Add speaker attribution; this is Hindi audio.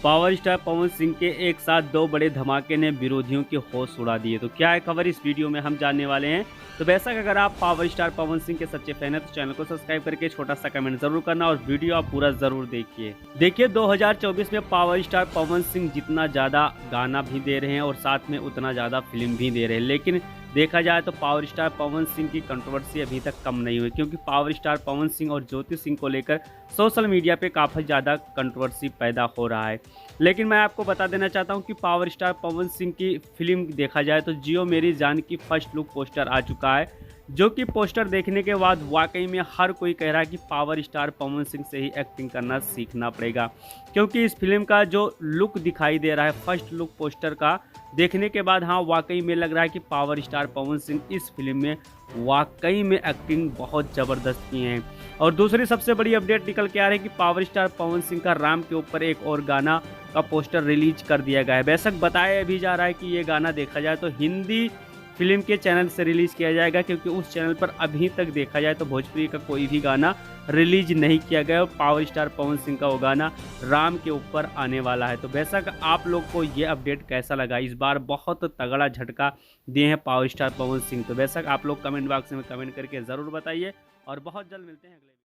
Speaker 1: पावर स्टार पवन सिंह के एक साथ दो बड़े धमाके ने विरोधियों के होश उड़ा दिए। तो क्या है खबर, इस वीडियो में हम जानने वाले हैं। तो बेशक अगर आप पावर स्टार पवन सिंह के सच्चे फैन हैं तो चैनल को सब्सक्राइब करके छोटा सा कमेंट जरूर करना और वीडियो आप पूरा जरूर देखिए 2024 में पावर स्टार पवन सिंह जितना ज़्यादा गाना भी दे रहे हैं और साथ में उतना ज़्यादा फिल्म भी दे रहे हैं, लेकिन देखा जाए तो पावर स्टार पवन सिंह की कंट्रोवर्सी अभी तक कम नहीं हुई, क्योंकि पावर स्टार पवन सिंह और ज्योति सिंह को लेकर सोशल मीडिया पे काफ़ी ज़्यादा कंट्रोवर्सी पैदा हो रहा है। लेकिन मैं आपको बता देना चाहता हूं कि पावर स्टार पवन सिंह की फिल्म देखा जाए तो जियो मेरी जान की फर्स्ट लुक पोस्टर आ चुका है, जो कि पोस्टर देखने के बाद वाकई में हर कोई कह रहा है कि पावर स्टार पवन सिंह से ही एक्टिंग करना सीखना पड़ेगा, क्योंकि इस फिल्म का जो लुक दिखाई दे रहा है फर्स्ट लुक पोस्टर का देखने के बाद हाँ वाकई में लग रहा है कि पावर स्टार पवन सिंह इस फिल्म में वाकई में एक्टिंग बहुत ज़बरदस्त की है। और दूसरी सबसे बड़ी अपडेट निकल के आ रही है कि पावर स्टार पवन सिंह का राम के ऊपर एक और गाना का पोस्टर रिलीज कर दिया गया है। बेशक बताया भी जा रहा है कि ये गाना देखा जाए तो हिंदी फिल्म के चैनल से रिलीज़ किया जाएगा, क्योंकि उस चैनल पर अभी तक देखा जाए तो भोजपुरी का कोई भी गाना रिलीज नहीं किया गया और पावर स्टार पवन सिंह का वो गाना राम के ऊपर आने वाला है। तो बेशक आप लोग को ये अपडेट कैसा लगा, इस बार बहुत तगड़ा झटका दिए हैं पावर स्टार पवन सिंह। तो बेशक आप लोग कमेंट बॉक्स में कमेंट करके ज़रूर बताइए और बहुत जल्द मिलते हैं अगले